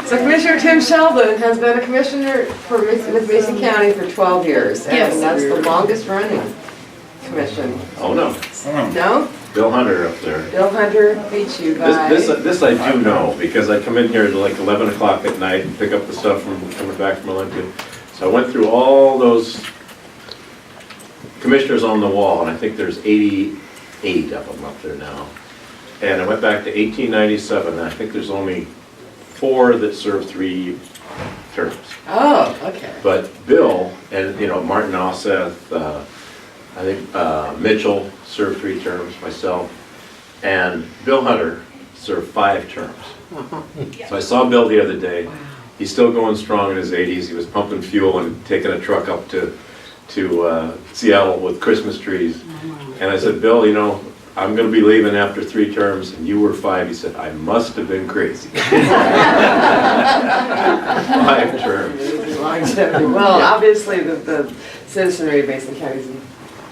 So Commissioner Tim Sheldon has been a commissioner with Mason County for 12 years. Yes. And that's the longest running commission. Oh, no. No? Bill Hunter up there. Bill Hunter beat you by... This I do know, because I come in here at like 11 o'clock at night and pick up the stuff from coming back from Olympia. So I went through all those commissioners on the wall, and I think there's 88 of them up there now. And I went back to 1897, and I think there's only 4 that served 3 terms. Oh, okay. But Bill and, Martin Osseth, I think Mitchell served 3 terms, myself, and Bill Hunter served 5 terms. So I saw Bill the other day. He's still going strong in his 80s. He was pumping fuel and taking a truck up to Seattle with Christmas trees. And I said, Bill, I'm going to be leaving after 3 terms, and you were 5. He said, I must have been crazy. 5 terms. Longevity. Well, obviously the citizenry of Mason County is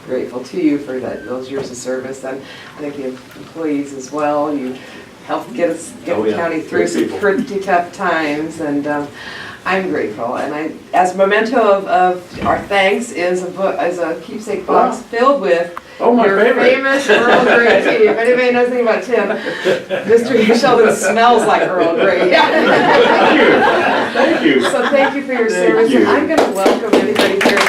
grateful to you for those years of service, and I think the employees as well. You helped get the county through some pretty tough times, and I'm grateful. And as a memento of our thanks is a keepsake box filled with your famous Earl Grey tea. If anybody knows anything about Tim, Mr. Sheldon smells like Earl Grey. Thank you. So thank you for your service, and I'm going to welcome anybody here.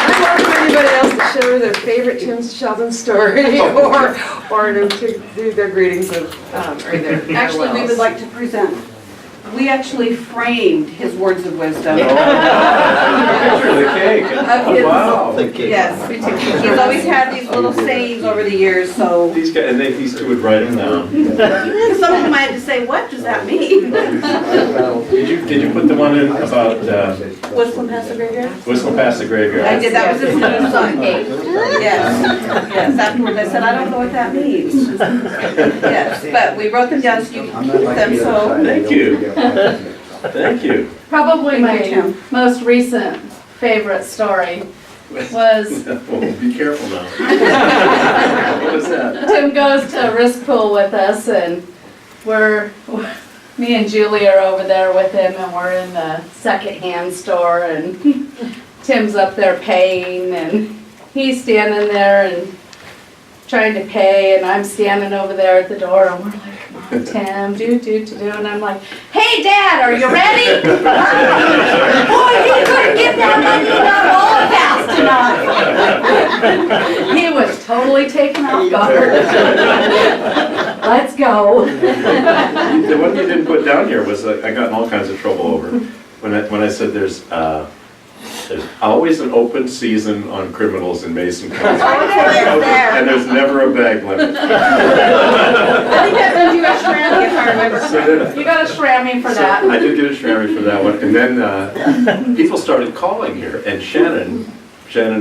I welcome anybody else to share their favorite Tim Sheldon story or to do their greetings of or their Actually, we would like to present. We actually framed his words of wisdom. Picture the cake. Wow. Yes, he's always had these little sayings over the years, so. These guys, and these 2 would write them down. Some of them I had to say, what does that mean? Did you put the one in about Whistling past the graveyard? Whistle Past the Graveyard? I did, that was his new son. Yes, afterwards I said, I don't know what that means. Yes, but we wrote them down so you can keep them, so. Thank you. Thank you. Probably Thank you, my Tim. most recent favorite story was Well, be careful now. What was that? Tim goes to risk pool with us, and me and Julie are over there with him, and we're in the secondhand store, and Tim's up there paying, and he's standing there and trying to pay, and I'm standing over there at the door, and we're like, come on, Tim, do, and I'm like, hey, Dad, are you ready? Boy, he couldn't get that money out all fast enough. He was totally taken off guard. Let's go. The one you didn't put down here was I got in all kinds of trouble over when I said there's always an open season on criminals in Mason County. And there's never a bag limit. I think that means you got Shrammy, if I remember. You got a Shrammy for that. I did get a Shrammy for that one. And then people started calling here, and Shannon,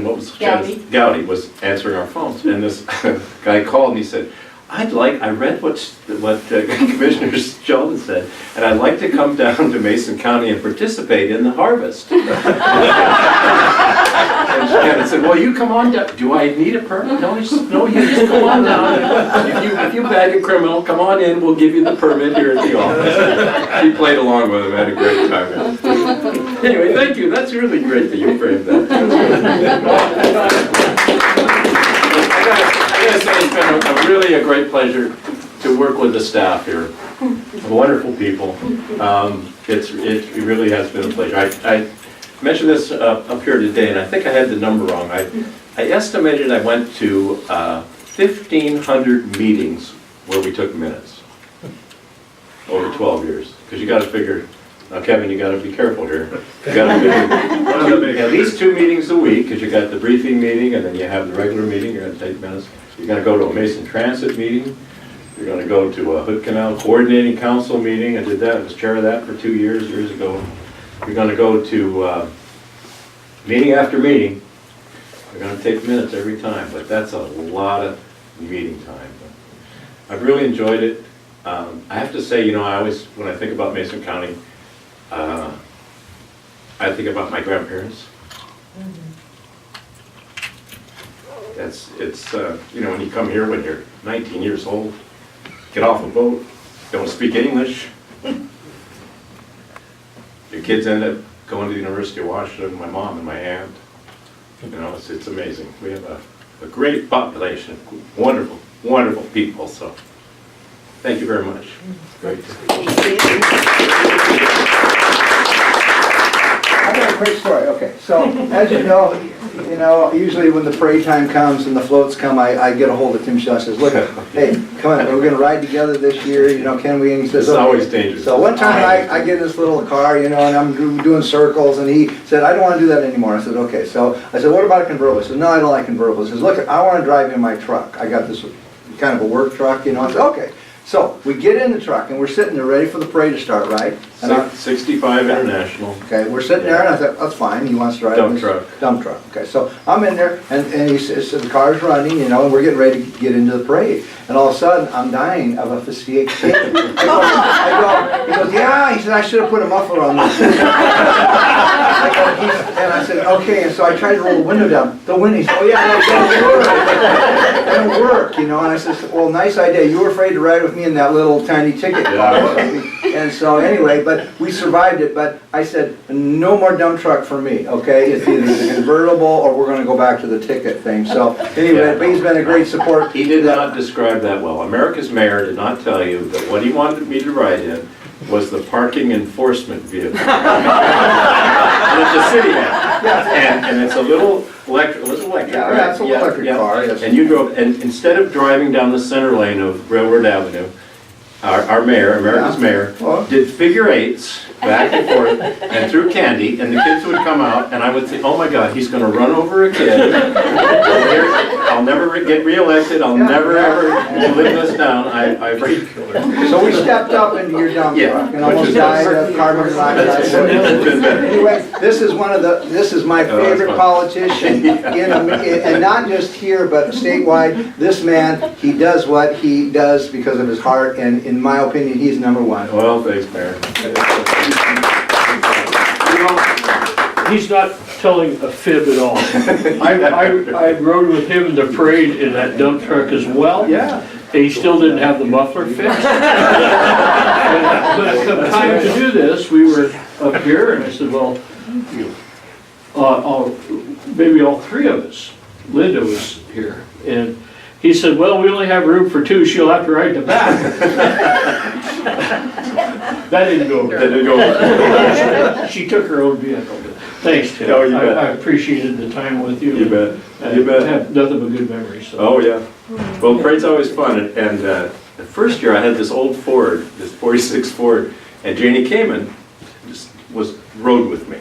what was Gowdy was answering our phones. And this guy called and he said, I read what Commissioner Sheldon said, and I'd like to come down to Mason County and participate in the harvest. And Shannon said, well, you come on down. Do I need a permit? No, you just come on down. If you bag a criminal, come on in, we'll give you the permit here at the office. She played along with him, had a great time. Anyway, thank you. That's really great that you framed that. I gotta say, it's been really a great pleasure to work with the staff here. Wonderful people. It really has been a pleasure. I mentioned this up here today, and I think I had the number wrong. I estimated I went to 1,500 meetings where we took minutes over 12 years. Because you got to figure, now Kevin, you got to be careful here. You got to figure at least 2 meetings a week, because you got the briefing meeting, and then you have the regular meeting. You're going to take minutes. You're going to go to a Mason Transit meeting. You're going to go to a Hood Canal Coordinating Council meeting. I did that. I was chair of that for 2 years ago. You're going to go to meeting after meeting. You're going to take minutes every time, but that's a lot of meeting time. But I've really enjoyed it. I have to say, I always, when I think about Mason County, I think about my grandparents. It's when you come here when you're 19 years old, get off a boat, don't speak English. Your kids end up going to the University of Washington, my mom and my aunt. You know, it's amazing. We have a great population, wonderful, wonderful people, so thank you very much. Great. I got a quick story. Okay, so as you know, usually when the parade time comes and the floats come, I get a hold of Tim Shaw and says, look, hey, come on, we're gonna ride together this year, you know, can we? And he says, It's always dangerous. So one time I get in this little car, you know, and I'm doing circles, and he said, I don't want to do that anymore. I said, okay. So I said, what about a convertible? He said, no, I don't like convertibles. He says, look, I want to drive in my truck. I got this kind of a work truck, you know. I said, okay. So we get in the truck, and we're sitting there ready for the parade to start, right? And 65 International. okay, we're sitting there, and I thought, that's fine, he wants to drive Dump this truck. dump truck. Okay, so I'm in there, and he says, the car's running, you know, and we're getting ready to get into the parade. And all of a sudden, I'm dying of asphyxiation. He goes, yeah, he said, I should have put a muffler on this. And I said, okay, and so I tried to roll the window down. The window, he said, oh yeah, that doesn't work, you know. And I said, well, nice idea, you were afraid to ride with me in that little tiny ticket car. And so anyway, but we survived it, but I said, no more dump truck for me, okay? It's either the convertible or we're gonna go back to the ticket thing. So anyway, but he's been a great support. He did not describe that well. America's mayor did not tell you that what he wanted me to ride in was the parking enforcement vehicle. That the city had. And it's a little electric, Yeah, right? that's an electric car, yes. And you drove, and instead of driving down the center lane of Railroad Avenue, our mayor, America's mayor, did figure eights back and forth and threw candy, and the kids would come out, and I would think, oh my God, he's gonna run over a kid. I'll never get reelected, I'll never ever live this down. So we stepped up into your dump truck and almost died of carbon monoxide. Anyway, this is my favorite politician and not just here, but statewide. This man, he does what he does because of his heart, and in my opinion, he's number one. Well, thanks, Mayor. You know, he's not telling a fib at all. I rode with him in the parade in that dump truck as well. Yeah. And he still didn't have the muffler fixed. But come time to do this, we were up here, and I said, well, maybe all three of us. Linda was here, and he said, well, we only have room for two, she'll have to ride the back. That didn't go over. That didn't go over. She took her own vehicle. But thanks, Tim. Oh, you bet. I appreciated the time with you. You bet. You bet. I have nothing but good memories. So. Oh, yeah. Well, the parade's always fun, and the first year I had this old Ford, this 46 Ford, and Janie Kamen rode with me.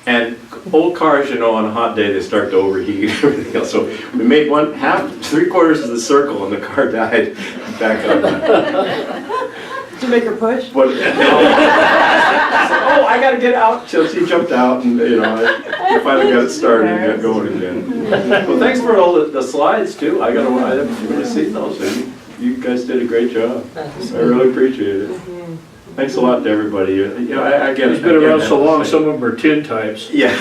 And old cars, you know, on a hot day, they start to overheat and everything else. So we made three-quarters of the circle, and the car died back up. Did you make her push? But, you know, I gotta get out. So she jumped out, and you know, I finally got it started and got going again. Well, thanks for all the slides too. I haven't really seen those. So you guys did a great job. I really appreciate it. Thanks a lot to everybody. You know, I get it. He's been around so long, some of them are tin types. Yeah.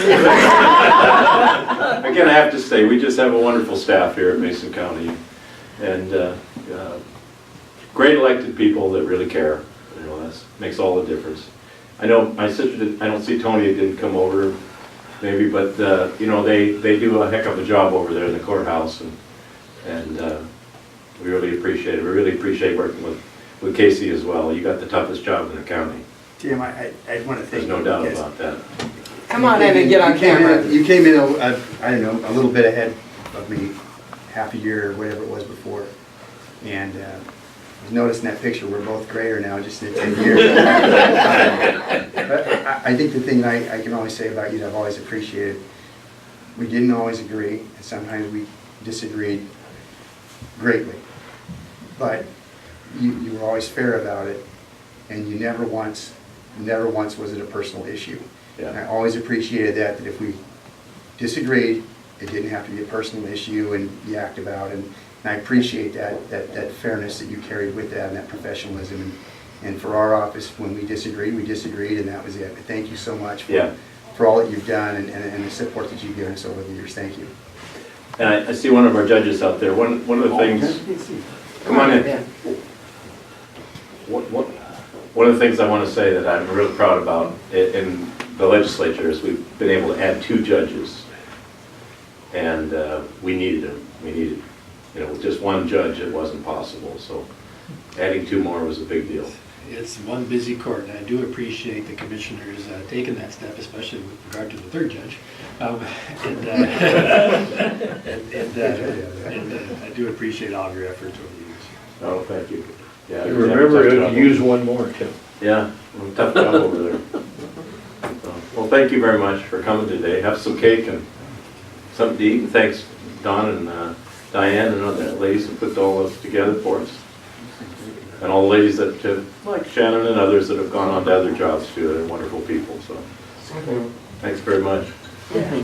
Again, I have to say, we just have a wonderful staff here at Mason County, and great elected people that really care. You know, that makes all the difference. I know my sister I don't see Tony, didn't come over, maybe, but you know, they do a heck of a job over there in the courthouse, and we really appreciate it. We really appreciate working with Casey as well. You got the toughest job in the county. Tim, I want to thank There's you. no doubt about that. Come on in and get on camera. You came in, I don't know, a little bit ahead of me, half a year or whatever it was before. And I noticed in that picture, we're both grayer now, just in 10 years. But I think the thing I can always say about you that I've always appreciated, we didn't always agree, and sometimes we disagreed greatly. But you were always fair about it, and you never once was it a personal issue. Yeah. And I always appreciated that if we disagreed, it didn't have to be a personal issue and yacked about, and I appreciate that fairness that you carried with that and that professionalism. And for our office, when we disagreed, and that was it. But thank you so much for all that you've done and the support that you've given us over the years. Thank you. And I see one of our judges out there. One of the things, come on in. one of the things I want to say that I'm really proud about in the legislature is we've been able to add 2 judges. And we needed them. We needed, with just 1 judge, it wasn't possible. So adding 2 more was a big deal. It's one busy court, and I do appreciate the commissioners taking that step, especially with regard to the 3rd judge. And I do appreciate all of your efforts over the years. Oh, thank you. Yeah. Remember tough to job. use one more, Tim. Yeah, tough job over there. So, well, thank you very much for coming today. Have some cake and something to eat. And thanks, Don and Diane and other ladies who put all this together for us. And all the ladies that, like Shannon and others that have gone on to other jobs too, they're wonderful people, so. Thanks very much.